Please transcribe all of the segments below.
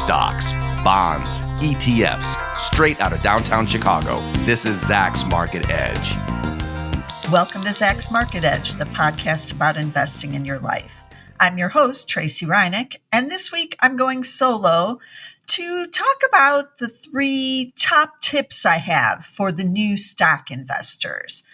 Stocks, bonds, ETFs, straight out of downtown Chicago. This is Zacks Market Edge. Welcome to Zacks Market Edge, the podcast about investing in your life. I'm your host, Tracey Ryniec, and this week I'm going solo to talk about the 3 top tips I have for the new stock investors.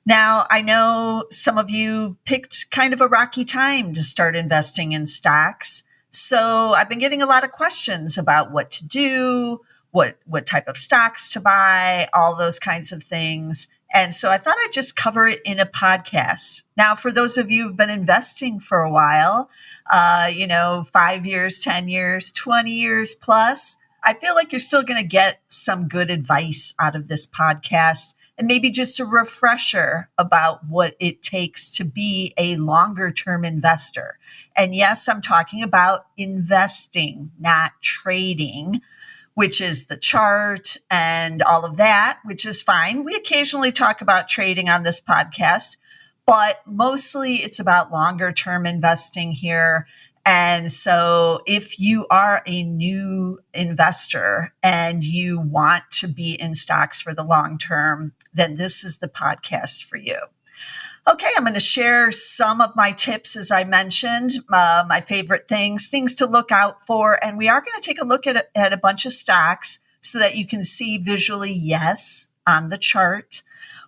Now, I know some of you picked kind of a rocky time to start investing in stocks. So I've been getting a lot of questions about what to do, what type of stocks to buy, all those kinds of things. And so I thought I'd just cover it in a podcast. Now, for those of you who've been investing for a while, 5 years, 10 years, 20 years plus, I feel like you're still going to get some good advice out of this podcast and maybe just a refresher about what it takes to be a longer term investor. And yes, I'm talking about investing, not trading, which is the chart and all of that, which is fine. We occasionally talk about trading on this podcast, but mostly it's about longer term investing here. And so if you are a new investor and you want to be in stocks for the long term, then this is the podcast for you. Okay, I'm going to share some of my tips, as I mentioned, my favorite things to look out for. And we are going to take a look at a bunch of stocks so that you can see visually, yes, on the chart,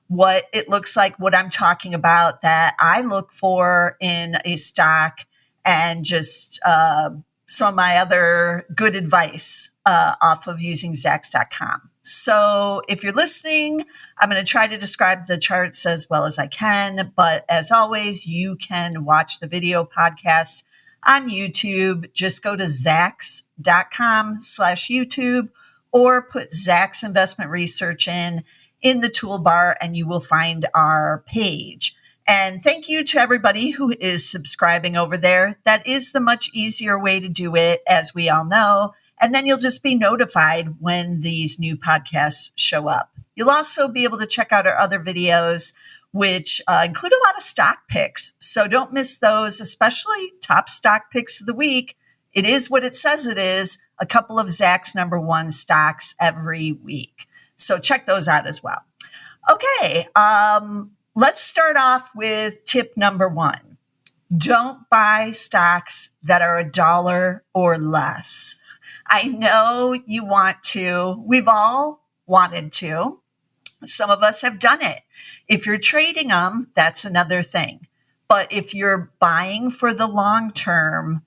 what it looks like, what I'm talking about that I look for in a stock, and just some of my other good advice off of using Zacks.com. So if you're listening, I'm going to try to describe the charts as well as I can. But as always, you can watch the video podcast on YouTube. Just go to Zacks.com/YouTube or put Zacks Investment Research in the toolbar and you will find our page. And thank you to everybody who is subscribing over there. That is the much easier way to do it, as we all know. And then you'll just be notified when these new podcasts show up. You'll also be able to check out our other videos, which include a lot of stock picks. So don't miss those, especially top stock picks of the week. It is what it says it is, a couple of Zacks #1 stocks every week. So check those out as well. Okay, let's start off with tip number 1. Don't buy stocks that are $1 or less. I know you want to. We've all wanted to. Some of us have done it. If you're trading them, that's another thing. But if you're buying for the long term,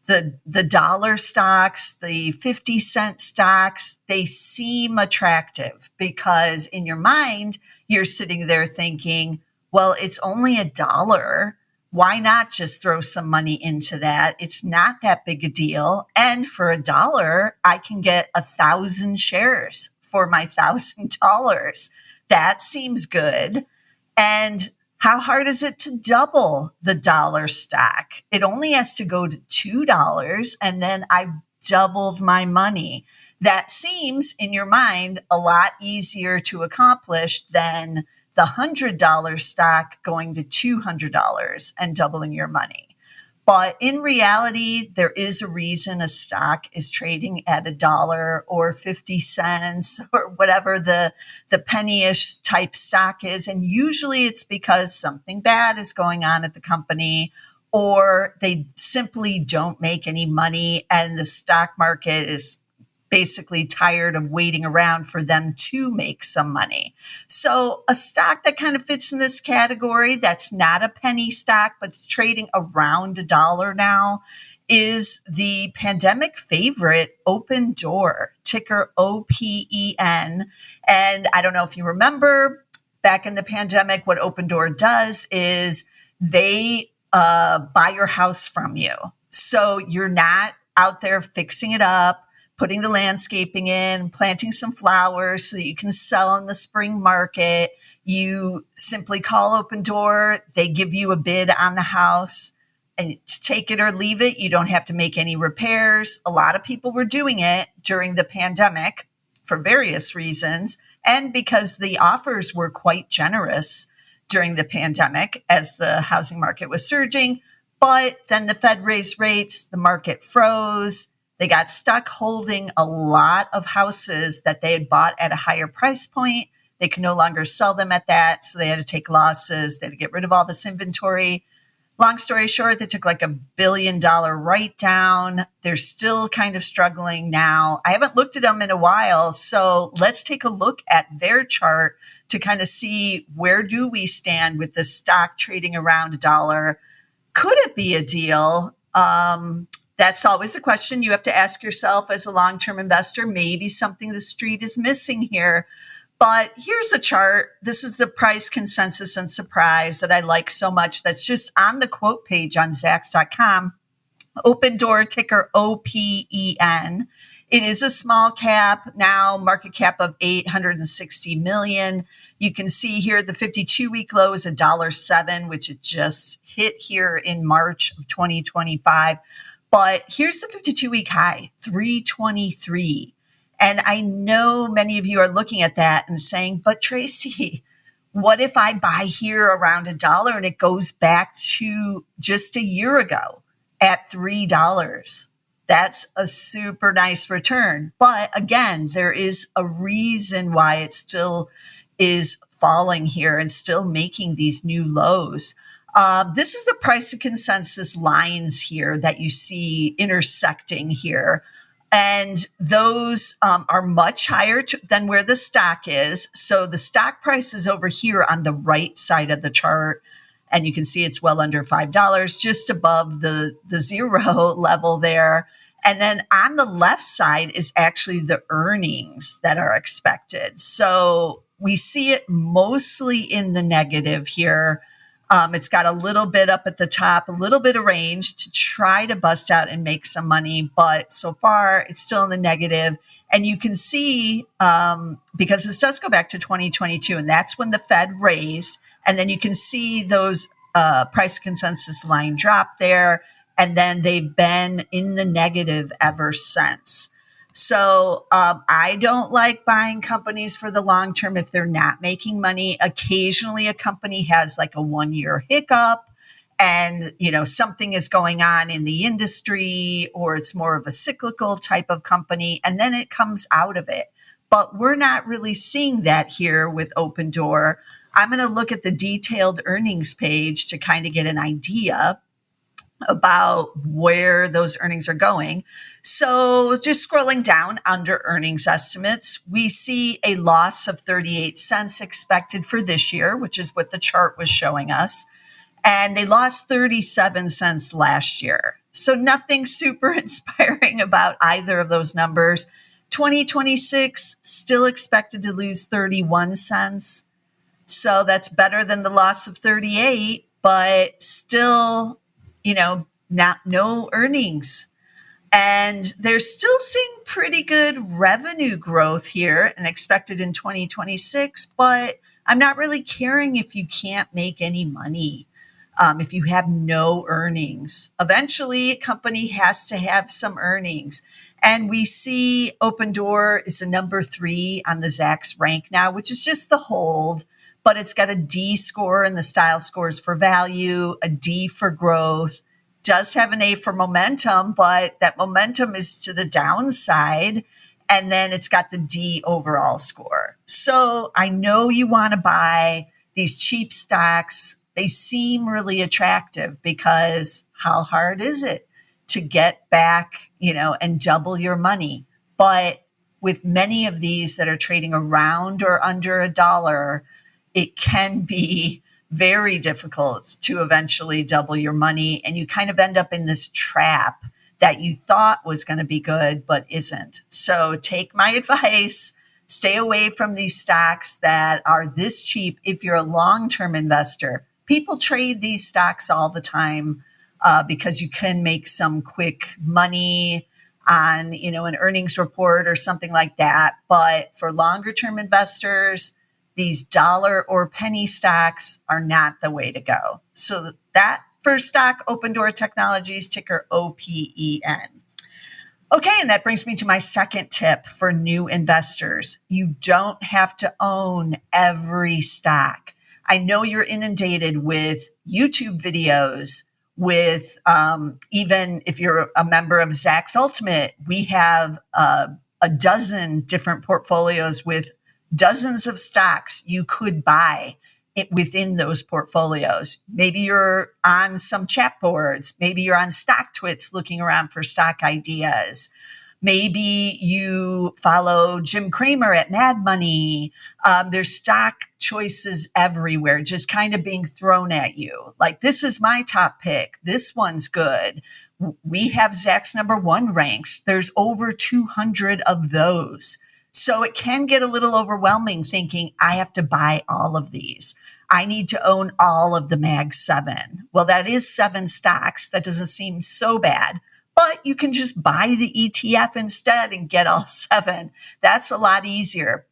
the dollar stocks, the 50-cent stocks, they seem attractive because in your mind, you're sitting there thinking, well, it's only $1. Why not just throw some money into that? It's not that big a deal. And for $1, I can get 1,000 shares for my $1,000. That seems good. And how hard is it to double the dollar stock? It only has to go to $2 and then I've doubled my money. That seems in your mind a lot easier to accomplish than the $100 stock going to $200 and doubling your money. But in reality, there is a reason a stock is trading at $1 or 50 cents or whatever the penny-ish type stock is. And usually it's because something bad is going on at the company or they simply don't make any money and the stock market is basically tired of waiting around for them to make some money. So a stock that kind of fits in this category, that's not a penny stock, but it's trading around $1 now, is the pandemic favorite Opendoor, ticker OPEN. And I don't know if you remember, back in the pandemic, what Opendoor does is they buy your house from you. So you're not out there fixing it up, putting the landscaping in, planting some flowers so that you can sell in the spring market. You simply call Opendoor. They give you a bid on the house and take it or leave it. You don't have to make any repairs. A lot of people were doing it during the pandemic for various reasons and because the offers were quite generous during the pandemic as the housing market was surging. But then the Fed raised rates, the market froze. They got stuck holding a lot of houses that they had bought at a higher price point. They could no longer sell them at that, so they had to take losses. They had to get rid of all this inventory. Long story short, they took like $1 billion write down. They're still kind of struggling now. I haven't looked at them in a while, so let's take a look at their chart to kind of see where do we stand with the stock trading around $1. Could it be a deal? That's always the question you have to ask yourself as a long-term investor. Maybe something the street is missing here. But here's a chart. This is the price consensus and surprise that I like so much. That's just on the quote page on Zacks.com. Open Door, ticker OPEN. It is a small cap now, market cap of $860 million. You can see here the 52-week low is $1.07, which it just hit here in March of 2025. But here's the 52-week high, $323. And I know many of you are looking at that and saying, but Tracey, what if I buy here around $1 and it goes back to just a year ago at $3? That's a super nice return. But again, there is a reason why it still is falling here and still making these new lows. This is the price of consensus lines here that you see intersecting here. And those are much higher than where the stock is. So the stock price is over here on the right side of the chart. And you can see it's well under $5, just above the zero level there. And then on the left side is actually the earnings that are expected. So we see it mostly in the negative here. It's got a little bit up at the top, a little bit of range to try to bust out and make some money. But so far, it's still in the negative. And you can see, because this does go back to 2022, and that's when the Fed raised. And then you can see those price consensus line drop there. And then they've been in the negative ever since. So I don't like buying companies for the long term if they're not making money. Occasionally a company has like a 1-year hiccup and, something is going on in the industry, or it's more of a cyclical type of company, and then it comes out of it. But we're not really seeing that here with Open Door. I'm going to look at the detailed earnings page to kind of get an idea about where those earnings are going. So just scrolling down under earnings estimates, we see a loss of 38 cents expected for this year, which is what the chart was showing us. And they lost 37 cents last year. So nothing super inspiring about either of those numbers. 2026 still expected to lose 31 cents. So that's better than the loss of 38, but still, no earnings. And they're still seeing pretty good revenue growth here and expected in 2026, but I'm not really caring if you can't make any money, if you have no earnings. Eventually, a company has to have some earnings. And we see Open Door is the number 3 on the Zacks rank now, which is just the hold, but it's got a D score in the style scores for value, a D for growth, does have an A for momentum, but that momentum is to the downside. And then it's got the D overall score. So I know you want to buy these cheap stocks. They seem really attractive because how hard is it to get back, and double your money? But with many of these that are trading around or under $1, it can be very difficult to eventually double your money. And you kind of end up in this trap that you thought was going to be good, but isn't. So take my advice, stay away from these stocks that are this cheap if you're a long-term investor. People trade these stocks all the time because you can make some quick money on, an earnings report or something like that. But for longer-term investors, these dollar or penny stocks are not the way to go. So that first stock, Open Door Technologies, ticker OPEN. Okay, and that brings me to my second tip for new investors. You don't have to own every stock. I know you're inundated with YouTube videos with even if you're a member of Zacks Ultimate, we have a dozen different portfolios with dozens of stocks you could buy within those portfolios. Maybe you're on some chat boards. Maybe you're on StockTwits looking around for stock ideas. Maybe you follow Jim Cramer at Mad Money. There's stock choices everywhere, just kind of being thrown at you. Like, this is my top pick. This one's good. We have Zacks #1 ranks. There's over 200 of those. So it can get a little overwhelming thinking, I have to buy all of these. I need to own all of the Mag 7. Well, that is 7 stocks. That doesn't seem so bad. But you can just buy the ETF instead and get all 7. That's a lot easier.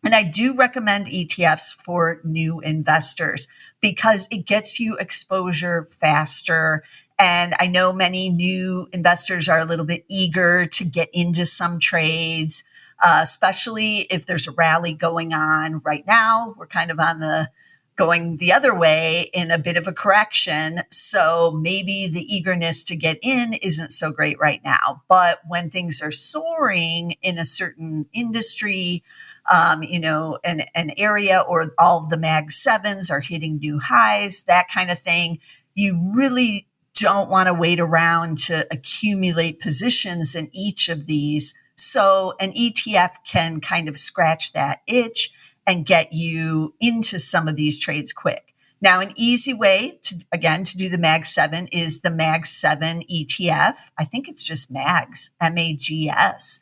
And I do recommend ETFs for new investors because it gets you exposure faster. And I know many new investors are a little bit eager to get into some trades, especially if there's a rally going on right now. We're kind of going the other way in a bit of a correction. So maybe the eagerness to get in isn't so great right now. But when things are soaring in a certain industry, an area, or all of the Mag 7s are hitting new highs, that kind of thing, you really don't want to wait around to accumulate positions in each of these. So an ETF can kind of scratch that itch and get you into some of these trades quick. Now, an easy way to do the Mag 7 is the Mag 7 ETF. I think it's just MAGS, MAGS.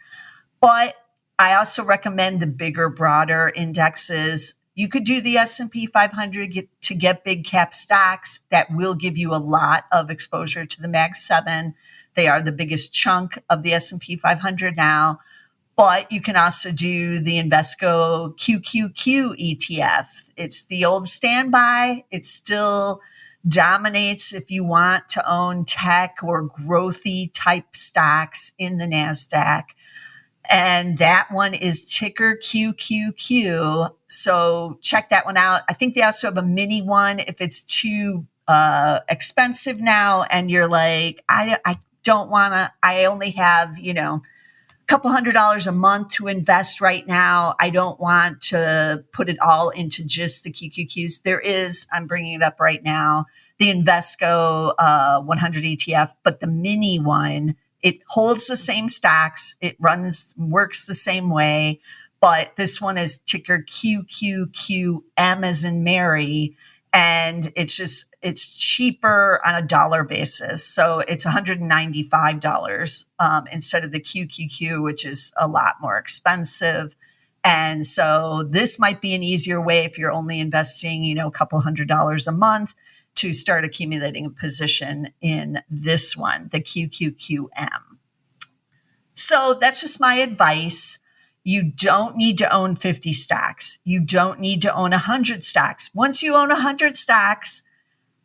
But I also recommend the bigger, broader indexes. You could do the S&P 500 to get big cap stocks. That will give you a lot of exposure to the Mag 7. They are the biggest chunk of the S&P 500 now. But you can also do the Invesco QQQ ETF. It's the old standby. It still dominates if you want to own tech or growthy type stocks in the NASDAQ. And that one is ticker QQQ. So check that one out. I think they also have a mini one if it's too expensive now and you're like, I don't want to, I only have, couple $100 a month to invest right now. I don't want to put it all into just the QQQs. There is, I'm bringing it up right now, the Invesco 100 ETF, but the mini one, it holds the same stocks. It works the same way, but this one is ticker QQQM as in Mary. And it's cheaper on a dollar basis. So it's $195 instead of the QQQ, which is a lot more expensive. And so this might be an easier way if you're only investing, a couple $100 a month to start accumulating a position in this one, the QQQM. So that's just my advice. You don't need to own 50 stocks. You don't need to own 100 stocks. Once you own 100 stocks,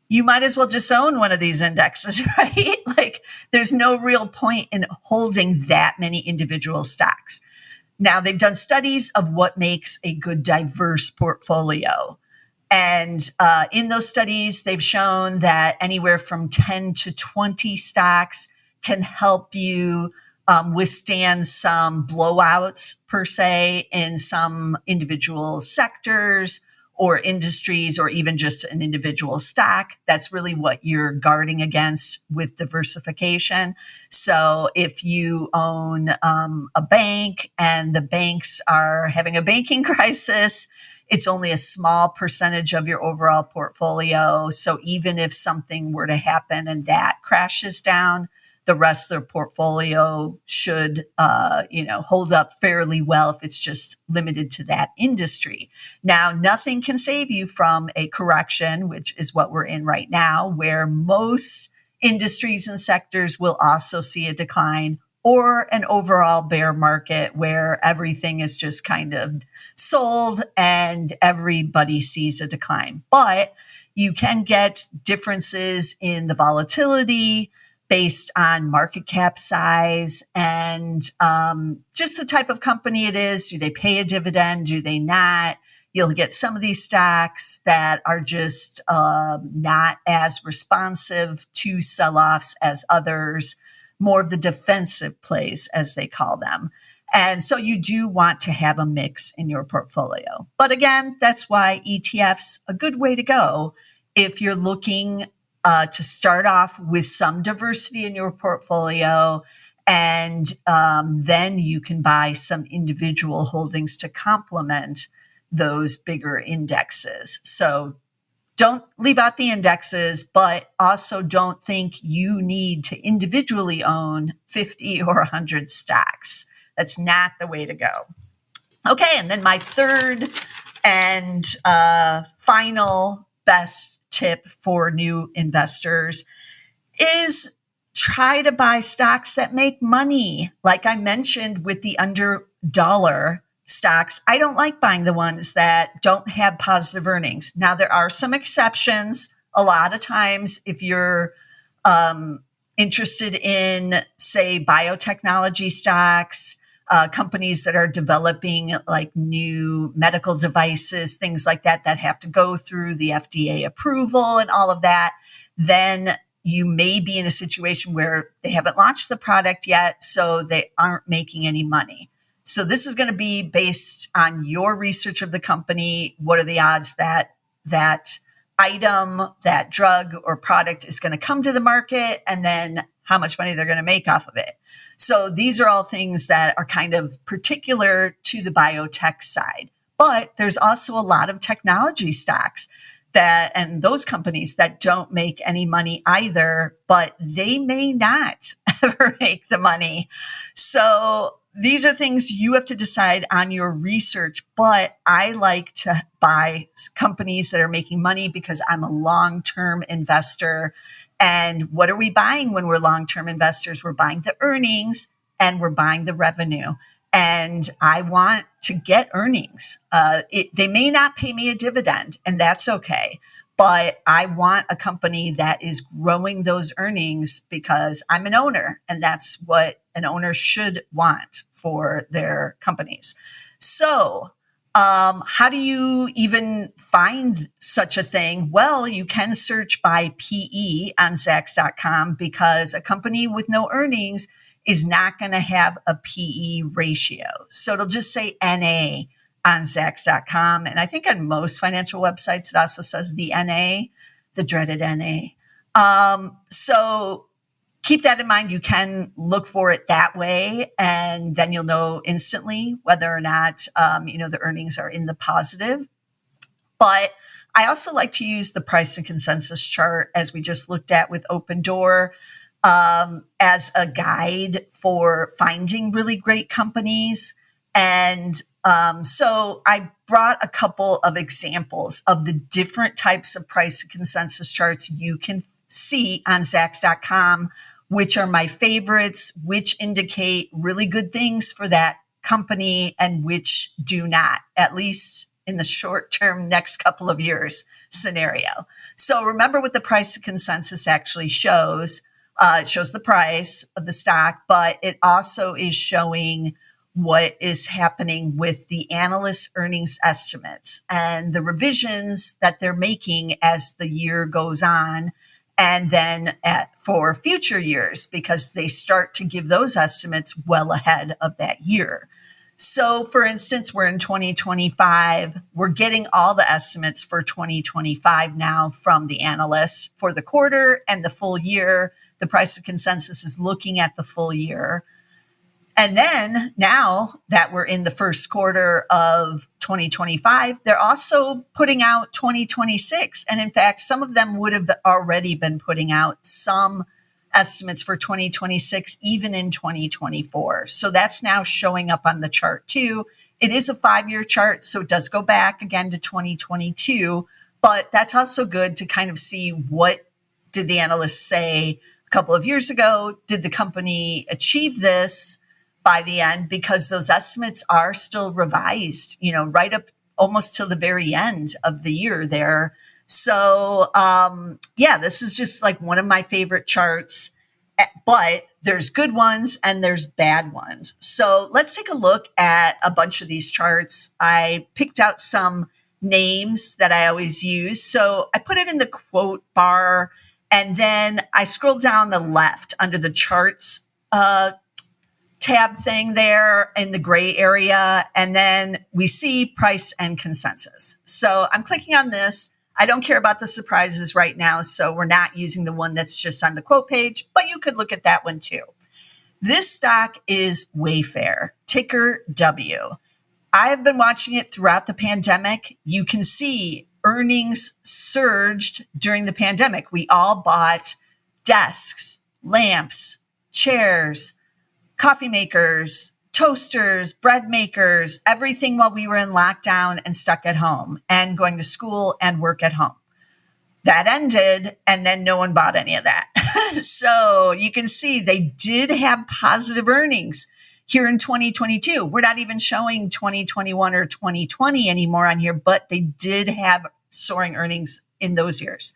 you might as well just own one of these indexes, right? Like, there's no real point in holding that many individual stocks. Now, they've done studies of what makes a good diverse portfolio. And in those studies, they've shown that anywhere from 10 to 20 stocks can help you withstand some blowouts per se in some individual sectors or industries, or even just an individual stock. That's really what you're guarding against with diversification. So if you own a bank and the banks are having a banking crisis, it's only a small percentage of your overall portfolio. So even if something were to happen and that crashes down, the rest of their portfolio should, hold up fairly well if it's just limited to that industry. Now, nothing can save you from a correction, which is what we're in right now, where most industries and sectors will also see a decline, or an overall bear market where everything is just kind of sold and everybody sees a decline. But you can get differences in the volatility based on market cap size and just the type of company it is. Do they pay a dividend? Do they not? You'll get some of these stocks that are just not as responsive to sell-offs as others, more of the defensive plays, as they call them. And so you do want to have a mix in your portfolio. But again, that's why ETFs, a good way to go if you're looking to start off with some diversity in your portfolio, and then you can buy some individual holdings to complement those bigger indexes. So don't leave out the indexes, but also don't think you need to individually own 50 or 100 stocks. That's not the way to go. Okay, and then my third and final best tip for new investors is try to buy stocks that make money. Like I mentioned with the under dollar stocks, I don't like buying the ones that don't have positive earnings. Now, there are some exceptions. A lot of times, if you're interested in, say, biotechnology stocks, companies that are developing like new medical devices, things like that, that have to go through the FDA approval and all of that, then you may be in a situation where they haven't launched the product yet, so they aren't making any money. So this is going to be based on your research of the company. What are the odds that that item, that drug or product is going to come to the market, and then how much money they're going to make off of it? So these are all things that are kind of particular to the biotech side. But there's also a lot of technology stocks that, and those companies that don't make any money either, but they may not ever make the money. So these are things you have to decide on your research, but I like to buy companies that are making money because I'm a long-term investor. And what are we buying when we're long-term investors? We're buying the earnings and we're buying the revenue. And I want to get earnings. They may not pay me a dividend, and that's okay. But I want a company that is growing those earnings because I'm an owner, and that's what an owner should want for their companies. So, how do you even find such a thing? Well, you can search by PE on Zacks.com because a company with no earnings is not going to have a PE ratio. So it'll just say NA on Zacks.com. And I think on most financial websites, it also says the NA, the dreaded NA. So keep that in mind. You can look for it that way, and then you'll know instantly whether or not, the earnings are in the positive. But I also like to use the price and consensus chart, as we just looked at with Open Door, as a guide for finding really great companies. And so I brought a couple of examples of the different types of price and consensus charts you can see on Zacks.com, which are my favorites, which indicate really good things for that company and which do not, at least in the short term, next couple of years scenario. So remember what the price of consensus actually shows. It shows the price of the stock, but it also is showing what is happening with the analyst earnings estimates and the revisions that they're making as the year goes on. And then for future years, because they start to give those estimates well ahead of that year. So for instance, we're in 2025. We're getting all the estimates for 2025 now from the analysts for the quarter and the full year. The price of consensus is looking at the full year. And then now that we're in the first quarter of 2025, they're also putting out 2026. And in fact, some of them would have already been putting out some estimates for 2026, even in 2024. So that's now showing up on the chart too. It is a 5-year chart, so it does go back again to 2022, but that's also good to kind of see what did the analysts say a couple of years ago? Did the company achieve this by the end? Because those estimates are still revised, right up almost till the very end of the year there. So, this is just like one of my favorite charts, but there's good ones and there's bad ones. So let's take a look at a bunch of these charts. I picked out some names that I always use. So I put it in the quote bar, and then I scroll down the left under the charts tab thing there in the gray area, and then we see price and consensus. So I'm clicking on this. I don't care about the surprises right now, so we're not using the one that's just on the quote page, but you could look at that one too. This stock is Wayfair, ticker W. I have been watching it throughout the pandemic. You can see earnings surged during the pandemic. We all bought desks, lamps, chairs, coffee makers, toasters, bread makers, everything while we were in lockdown and stuck at home and going to school and work at home. That ended, and then no one bought any of that. So you can see they did have positive earnings here in 2022. We're not even showing 2021 or 2020 anymore on here, but they did have soaring earnings in those years.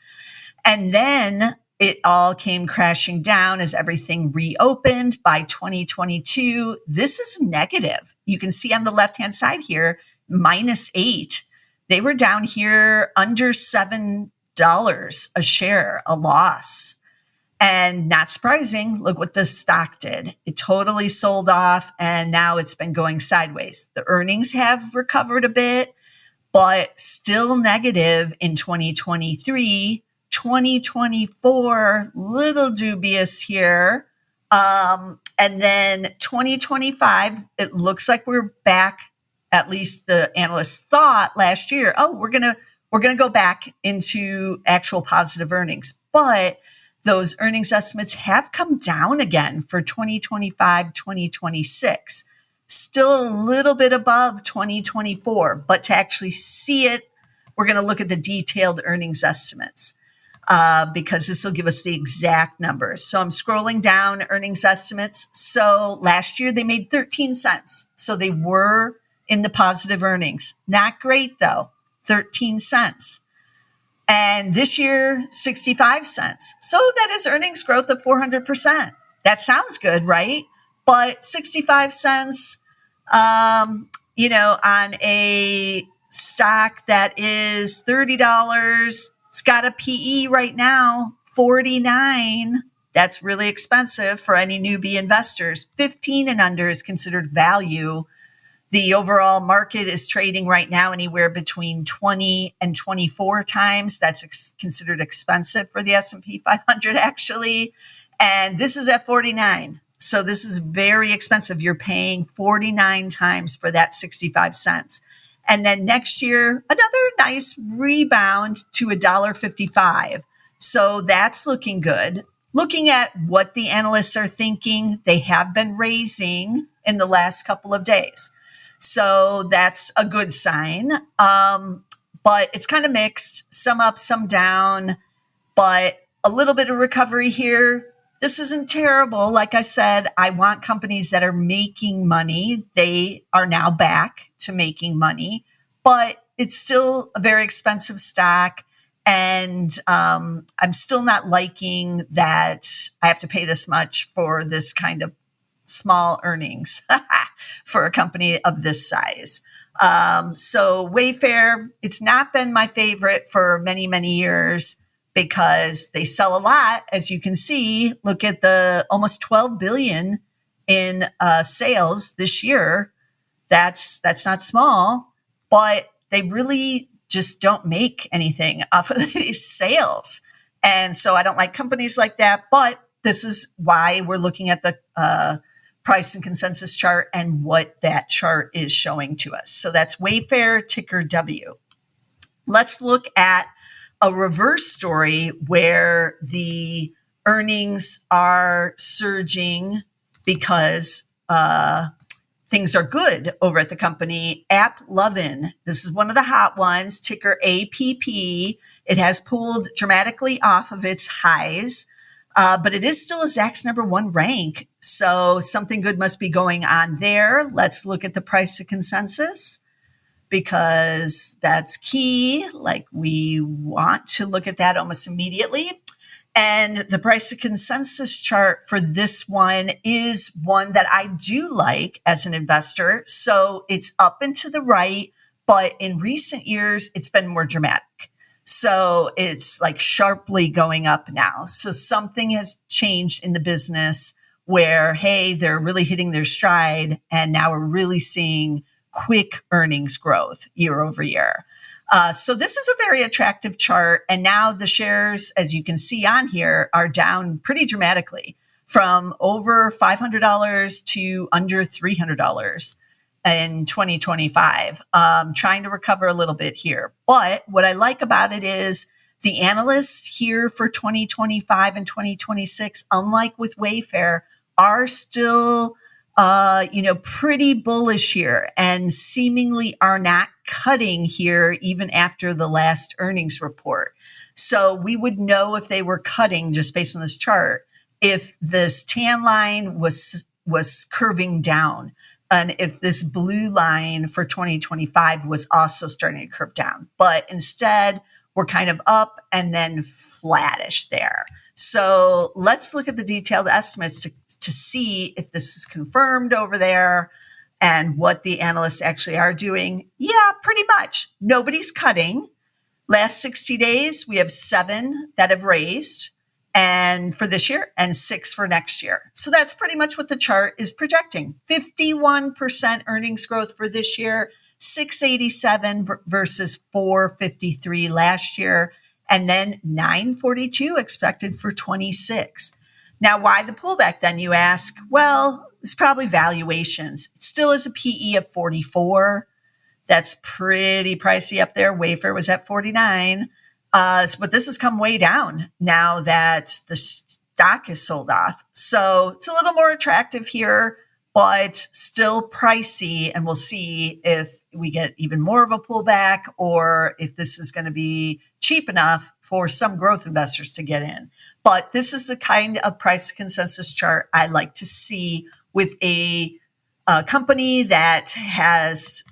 And then it all came crashing down as everything reopened by 2022. This is negative. You can see on the left-hand side here, -8. They were down here under $7 a share, a loss. And not surprising, look what the stock did. It totally sold off, and now it's been going sideways. The earnings have recovered a bit, but still negative in 2023. 2024, little dubious here. And then 2025, it looks like we're back, at least the analysts thought last year, oh, we're going to go back into actual positive earnings. But those earnings estimates have come down again for 2025, 2026. Still a little bit above 2024, but to actually see it, we're going to look at the detailed earnings estimates because this will give us the exact numbers. So I'm scrolling down earnings estimates. So last year they made 13 cents. So they were in the positive earnings. Not great though, 13 cents. And this year, 65 cents. So that is earnings growth of 400%. That sounds good, right? But 65 cents, on a stock that is $30, it's got a PE right now, 49. That's really expensive for any newbie investors. 15 and under is considered value. The overall market is trading right now anywhere between 20 and 24 times. That's considered expensive for the S&P 500, actually. And this is at 49. So this is very expensive. You're paying 49 times for that 65 cents. And then next year, another nice rebound to $1.55. So that's looking good. Looking at what the analysts are thinking, they have been raising in the last couple of days. So that's a good sign. But it's kind of mixed, some up, some down, but a little bit of recovery here. This isn't terrible. Like I said, I want companies that are making money. They are now back to making money, but it's still a very expensive stock. And I'm still not liking that I have to pay this much for this kind of small earnings for a company of this size. So Wayfair, it's not been my favorite for many, many years because they sell a lot. As you can see, look at the almost 12 billion in sales this year. That's not small, but they really just don't make anything off of these sales. And so I don't like companies like that, but this is why we're looking at the price and consensus chart and what that chart is showing to us. So that's Wayfair, ticker W. Let's look at a reverse story where the earnings are surging because things are good over at the company. AppLovin, this is one of the hot ones, ticker APP. It has pulled dramatically off of its highs. But it is still a Zacks #1 rank. So something good must be going on there. Let's look at the price to consensus because that's key. Like we want to look at that almost immediately. And the price to consensus chart for this one is one that I do like as an investor. So it's up and to the right, But in recent years, it's been more dramatic. So it's like sharply going up now. So something has changed in the business where, hey, they're really hitting their stride. And now we're really seeing quick earnings growth year over year. So this is a very attractive chart. And now the shares, as you can see on here, are down pretty dramatically from over $500 to under $300 in 2025, trying to recover a little bit here. But what I like about it is the analysts here for 2025 and 2026, unlike with Wayfair, are still, pretty bullish here and seemingly are not cutting here even after the last earnings report. So we would know if they were cutting just based on this chart, if this tan line was curving down. And if this blue line for 2025 was also starting to curve down, but instead we're kind of up and then flattish there. So let's look at the detailed estimates to see if this is confirmed over there and what the analysts actually are doing. Yeah, pretty much. Nobody's cutting. Last 60 days, we have 7 that have raised, and for this year, and 6 for next year. So that's pretty much what the chart is projecting. 51% earnings growth for this year, 687 versus 453 last year, and then 942 expected for 26. Now, why the pullback then, you ask? Well, it's probably valuations. It still is a PE of 44. That's pretty pricey up there. Wayfair was at 49. But this has come way down now that the stock is sold off. So it's a little more attractive here, but still pricey. And we'll see if we get even more of a pullback or if this is going to be cheap enough for some growth investors to get in. But this is the kind of price consensus chart I like to see with a company that has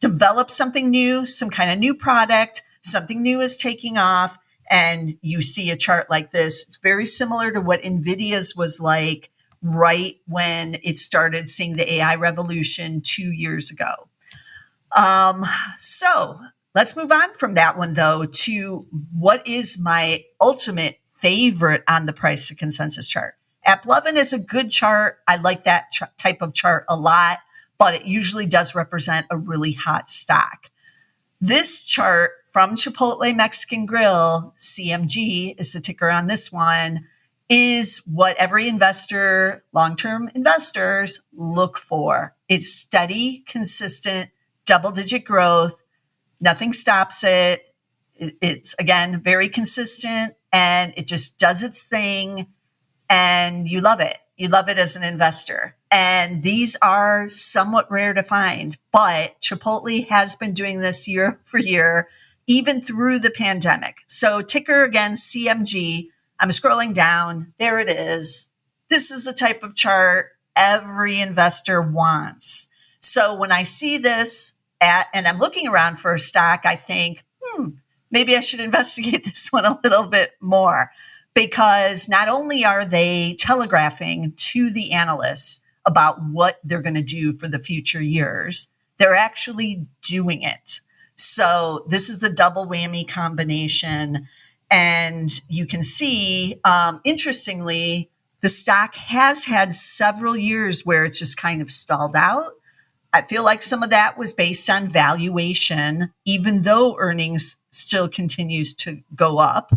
developed something new, some kind of new product. Something new is taking off, and you see a chart like this. It's very similar to what NVIDIA's was like right when it started seeing the AI revolution 2 years ago. So let's move on from that one, though, to what is my ultimate favorite on the price to consensus chart. AppLovin is a good chart. I like that type of chart a lot, but it usually does represent a really hot stock. This chart from Chipotle Mexican Grill, CMG is the ticker on this one, is what every investor, long-term investors, look for. It's steady, consistent, double-digit growth. Nothing stops it. It's, again, very consistent, and it just does its thing, and you love it. You love it as an investor. And these are somewhat rare to find, but Chipotle has been doing this year for year, even through the pandemic. So ticker again, CMG. I'm scrolling down. There it is. This is the type of chart every investor wants. So when I see this and I'm looking around for a stock, I think, maybe I should investigate this one a little bit more, because not only are they telegraphing to the analysts about what they're going to do for the future years, they're actually doing it. So this is the double whammy combination. And you can see, interestingly, the stock has had several years where it's just kind of stalled out. I feel like some of that was based on valuation, even though earnings still continues to go up.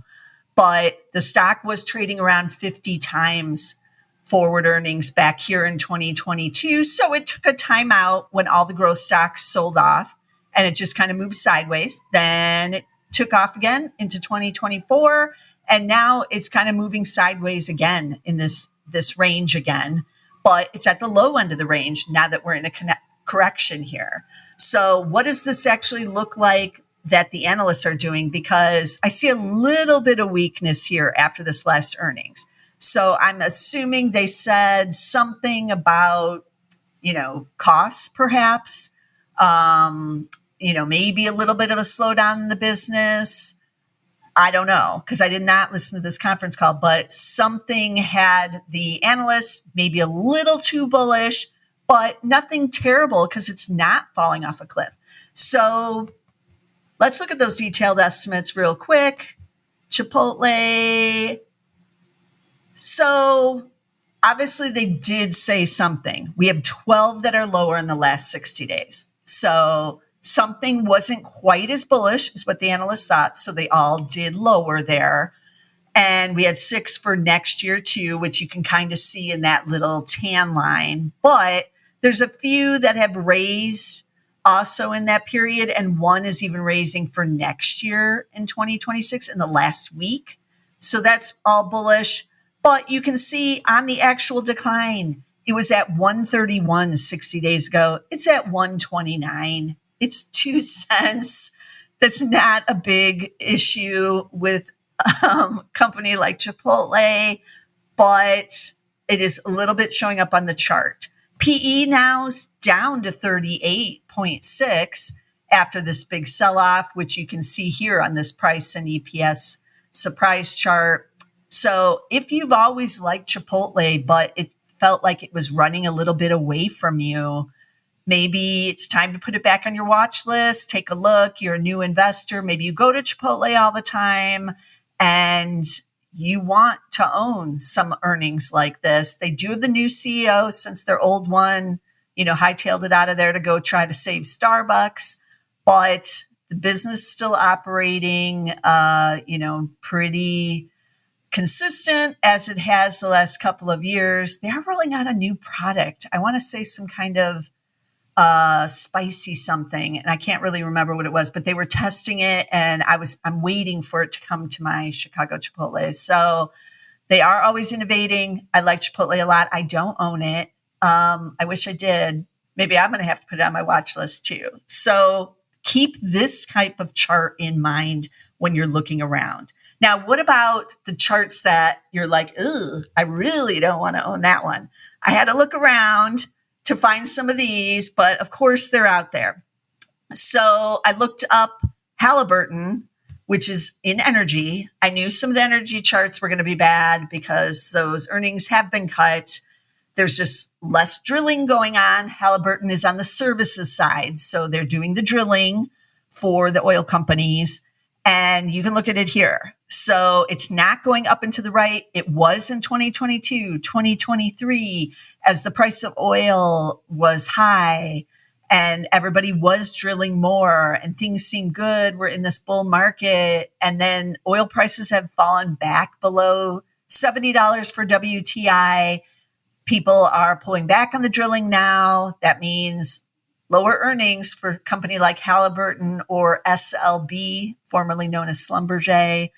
But the stock was trading around 50 times forward earnings back here in 2022. So it took a time out when all the growth stocks sold off, and it just kind of moved sideways. Then it took off again into 2024, and now it's kind of moving sideways again in this range again. But it's at the low end of the range now that we're in a correction here. So what does this actually look like that the analysts are doing? Because I see a little bit of weakness here after this last earnings. So I'm assuming they said something about, costs perhaps, maybe a little bit of a slowdown in the business. I don't know, because I did not listen to this conference call, but something had the analysts maybe a little too bullish, but nothing terrible because it's not falling off a cliff. So let's look at those detailed estimates real quick. Chipotle. So obviously they did say something. We have 12 that are lower in the last 60 days. So something wasn't quite as bullish as what the analysts thought. So they all did lower there. And we had 6 for next year too, which you can kind of see in that little tan line. But there's a few that have raised also in that period. And one is even raising for next year in 2026 in the last week. So that's all bullish. But you can see on the actual decline, it was at 131 60 days ago. It's at 129. It's 2 cents. That's not a big issue with company like Chipotle, but it is a little bit showing up on the chart. PE now is down to 38.6 after this big sell-off, which you can see here on this price and EPS surprise chart. So if you've always liked Chipotle, but it felt like it was running a little bit away from you, maybe it's time to put it back on your watch list. Take a look. You're a new investor. Maybe you go to Chipotle all the time and you want to own some earnings like this. They do have the new CEO since their old one, hightailed it out of there to go try to save Starbucks. But the business is still operating, pretty consistent as it has the last couple of years. They are rolling out a new product. I want to say some kind of spicy something, and I can't really remember what it was, but they were testing it, and I'm waiting for it to come to my Chicago Chipotle. So they are always innovating. I like Chipotle a lot. I don't own it. I wish I did. Maybe I'm going to have to put it on my watch list too. So keep this type of chart in mind when you're looking around. Now, what about the charts that you're like, ooh, I really don't want to own that one? I had to look around to find some of these, but of course they're out there. So I looked up Halliburton, which is in energy. I knew some of the energy charts were going to be bad because those earnings have been cut. There's just less drilling going on. Halliburton is on the services side. So they're doing the drilling for the oil companies. And you can look at it here. So it's not going up and to the right. It was in 2022, 2023, as the price of oil was high and everybody was drilling more and things seem good. We're in this bull market. And then oil prices have fallen back below $70 for WTI. People are pulling back on the drilling now. That means lower earnings for a company like Halliburton or SLB, formerly known as Schlumberger.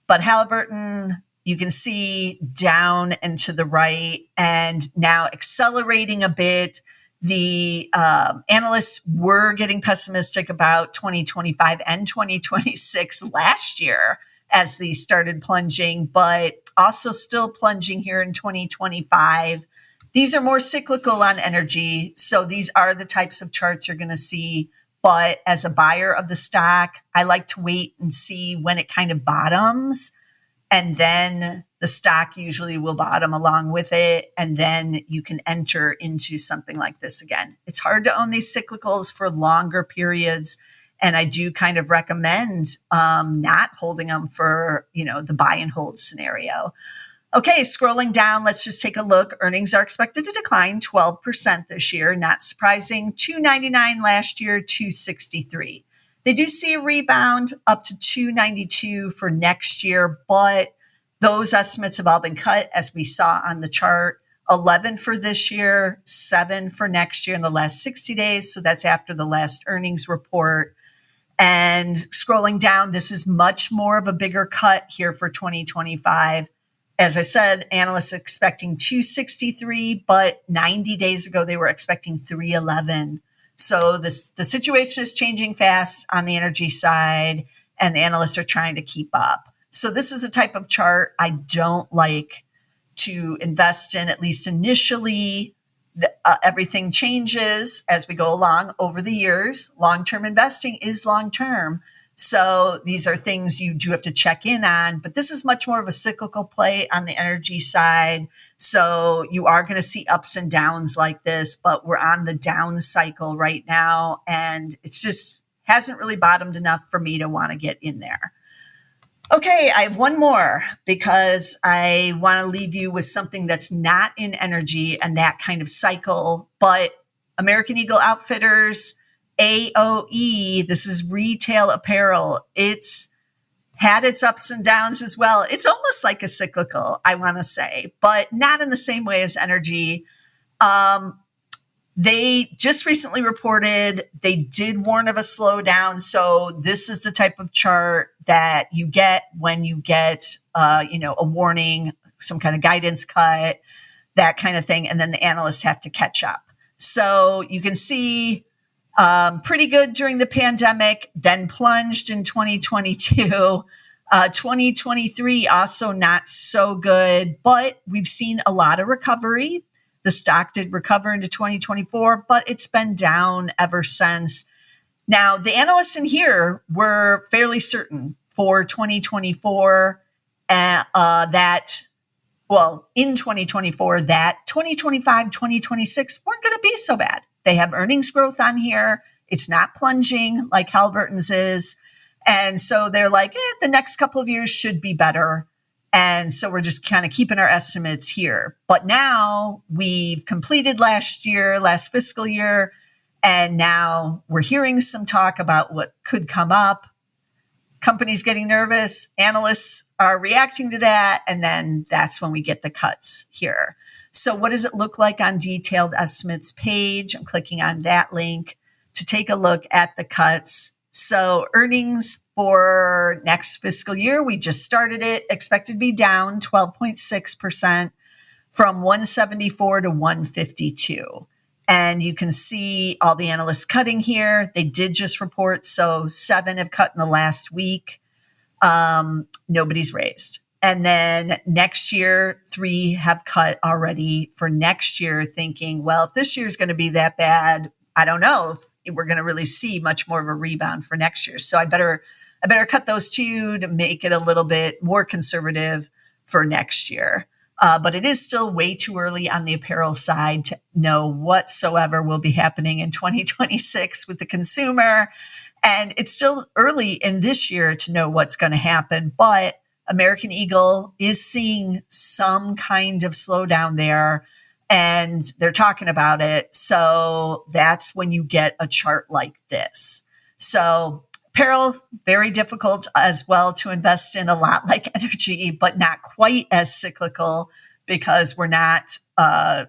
But Halliburton, you can see down and to the right and now accelerating a bit. The analysts were getting pessimistic about 2025 and 2026 last year as these started plunging, but also still plunging here in 2025. These are more cyclical on energy. So these are the types of charts you're going to see. But as a buyer of the stock, I like to wait and see when it kind of bottoms. And then the stock usually will bottom along with it. And then you can enter into something like this again. It's hard to own these cyclicals for longer periods. And I do kind of recommend not holding them for, the buy and hold scenario. Okay, scrolling down, let's just take a look. Earnings are expected to decline 12% this year. Not surprising. $2.99 last year, $2.63. They do see a rebound up to $2.92 for next year, but those estimates have all been cut as we saw on the chart. 11 for this year, 7 for next year in the last 60 days. So that's after the last earnings report. And scrolling down, this is much more of a bigger cut here for 2025. As I said, analysts expecting 263, but 90 days ago, they were expecting 311. So the situation is changing fast on the energy side, and the analysts are trying to keep up. So this is a type of chart I don't like to invest in, at least initially. Everything changes as we go along over the years. Long-term investing is long-term. So these are things you do have to check in on, but this is much more of a cyclical play on the energy side. So you are going to see ups and downs like this, but we're on the down cycle right now. And it's just hasn't really bottomed enough for me to want to get in there. Okay, I have one more because I want to leave you with something that's not in energy and that kind of cycle, but American Eagle Outfitters, AOE, this is retail apparel. It's had its ups and downs as well. It's almost like a cyclical, I want to say, but not in the same way as energy. They just recently reported they did warn of a slowdown. So this is the type of chart that you get when you get, a warning, some kind of guidance cut, that kind of thing. And then the analysts have to catch up. So you can see pretty good during the pandemic, then plunged in 2022. 2023 also not so good, but we've seen a lot of recovery. The stock did recover into 2024, but it's been down ever since. Now, the analysts in here were fairly certain for 2024 in 2024, that 2025, 2026 weren't going to be so bad. They have earnings growth on here. It's not plunging like Halliburton's is. And so they're like, the next couple of years should be better. And so we're just kind of keeping our estimates here. But now we've completed last fiscal year, and now we're hearing some talk about what could come up. Companies getting nervous, analysts are reacting to that, and then that's when we get the cuts here. So what does it look like on detailed estimates page? I'm clicking on that link to take a look at the cuts. So earnings for next fiscal year, we just started it, expected to be down 12.6% from 174 to 152. And you can see all the analysts cutting here. They did just report, so 7 have cut in the last week. Nobody's raised. And then next year, 3 have cut already for next year, thinking, well, if this year is going to be that bad, I don't know if we're going to really see much more of a rebound for next year. So I better cut those 2 to make it a little bit more conservative for next year. But it is still way too early on the apparel side to know whatsoever will be happening in 2026 with the consumer. And it's still early in this year to know what's going to happen. But American Eagle is seeing some kind of slowdown there, and they're talking about it. So that's when you get a chart like this. So apparel, very difficult as well to invest in, a lot like energy, but not quite as cyclical because we're not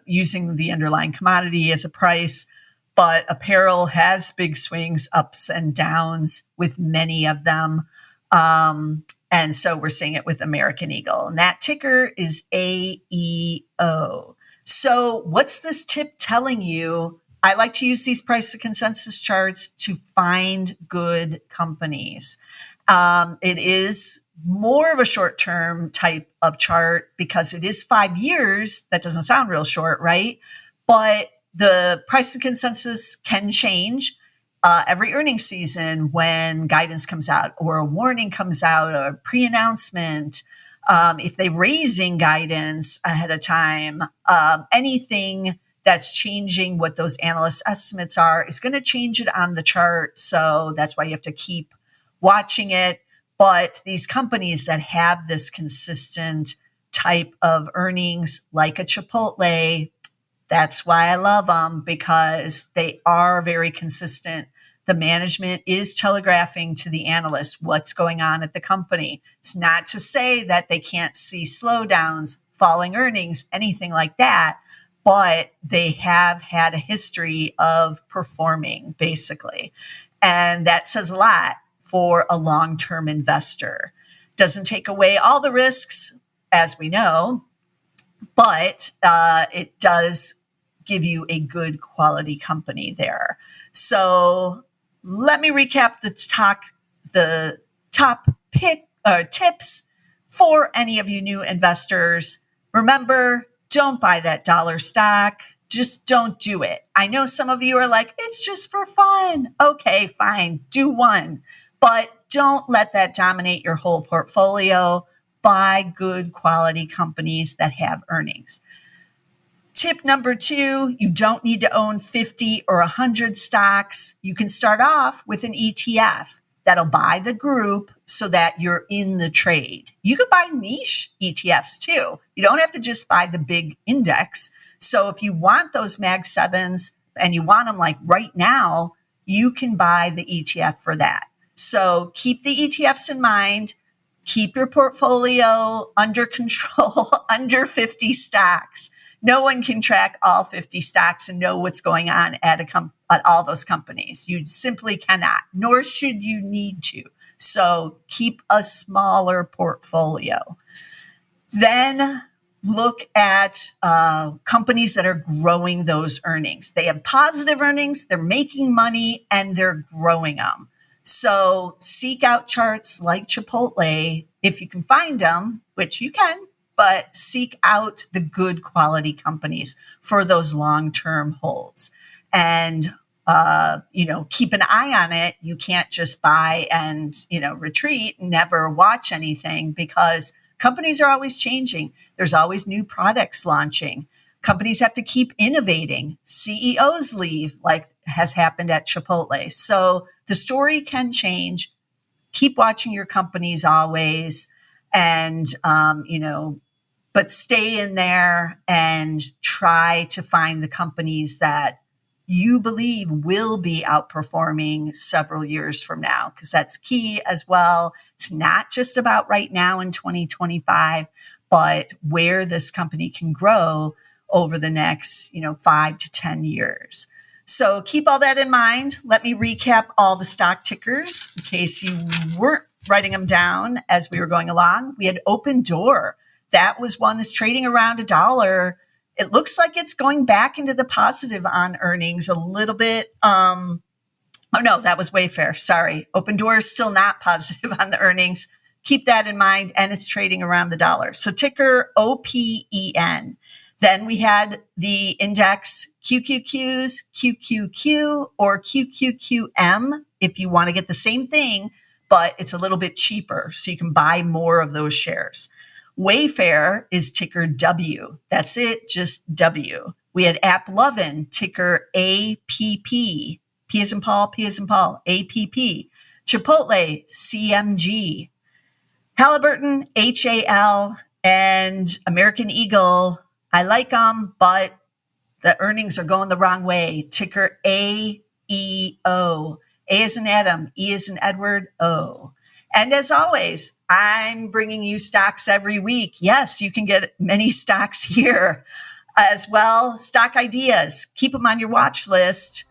using the underlying commodity as a price. But apparel has big swings, ups and downs with many of them. And so we're seeing it with American Eagle. And that ticker is AEO. So what's this tip telling you? I like to use these price to consensus charts to find good companies. It is more of a short-term type of chart because it is 5 years. That doesn't sound real short, right? But the price to consensus can change every earnings season when guidance comes out or a warning comes out or a pre-announcement. If they're raising guidance ahead of time, anything that's changing what those analyst estimates are is going to change it on the chart. So that's why you have to keep watching it. But these companies that have this consistent type of earnings, like a Chipotle, that's why I love them, because they are very consistent. The management is telegraphing to the analysts what's going on at the company. It's not to say that they can't see slowdowns, falling earnings, anything like that, but they have had a history of performing, basically. And that says a lot for a long-term investor. Doesn't take away all the risks, as we know, but it does give you a good quality company there. So let me recap the top tips for any of you new investors. Remember, don't buy that dollar stock. Just don't do it. I know some of you are like, it's just for fun. Okay, fine. Do one, but don't let that dominate your whole portfolio. Buy good quality companies that have earnings. Tip number 2, you don't need to own 50 or 100 stocks. You can start off with an ETF that'll buy the group so that you're in the trade. You can buy niche ETFs too. You don't have to just buy the big index. So if you want those Mag 7s and you want them like right now, you can buy the ETF for that. So keep the ETFs in mind. Keep your portfolio under control, under 50 stocks. No one can track all 50 stocks and know what's going on at all those companies. You simply cannot, nor should you need to. So keep a smaller portfolio. Then look at companies that are growing those earnings. They have positive earnings, they're making money, and they're growing them. So seek out charts like Chipotle if you can find them, which you can, but seek out the good quality companies for those long-term holds. And, keep an eye on it. You can't just buy and, retreat and never watch anything because companies are always changing. There's always new products launching. Companies have to keep innovating. CEOs leave, like has happened at Chipotle. So the story can change. Keep watching your companies always, and but stay in there and try to find the companies that you believe will be outperforming several years from now, because that's key as well. It's not just about right now in 2025, but where this company can grow over the next, 5 to 10 years. So keep all that in mind. Let me recap all the stock tickers in case you weren't writing them down as we were going along. We had Open Door. That was one that's trading around $1. It looks like it's going back into the positive on earnings a little bit. Oh no, that was Wayfair. Sorry. Open Door is still not positive on the earnings. Keep that in mind. And it's trading around the $1. So ticker OPEN. Then we had the index QQQs, QQQ, or QQQM if you want to get the same thing, but it's a little bit cheaper. So you can buy more of those shares. Wayfair is ticker W. That's it, just W. We had AppLovin, ticker APP. P as in Paul, P as in Paul, APP. Chipotle, CMG. Halliburton, HAL, and American Eagle. I like them, but the earnings are going the wrong way. Ticker AEO. A as in Adam, E as in Edward, O. And as always, I'm bringing you stocks every week. Yes, you can get many stocks here as well. Stock ideas, keep them on your watch list.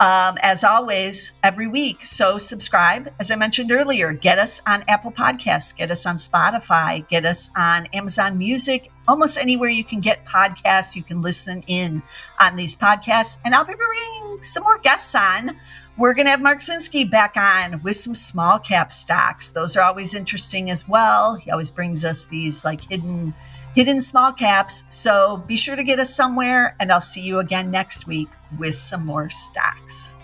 As always, every week. So subscribe. As I mentioned earlier, get us on Apple Podcasts, get us on Spotify, get us on Amazon Music, almost anywhere you can get podcasts. You can listen in on these podcasts. And I'll be bringing some more guests on. We're going to have Mark Sinski back on with some small cap stocks. Those are always interesting as well. He always brings us these like hidden small caps. So be sure to get us somewhere, and I'll see you again next week with some more stocks.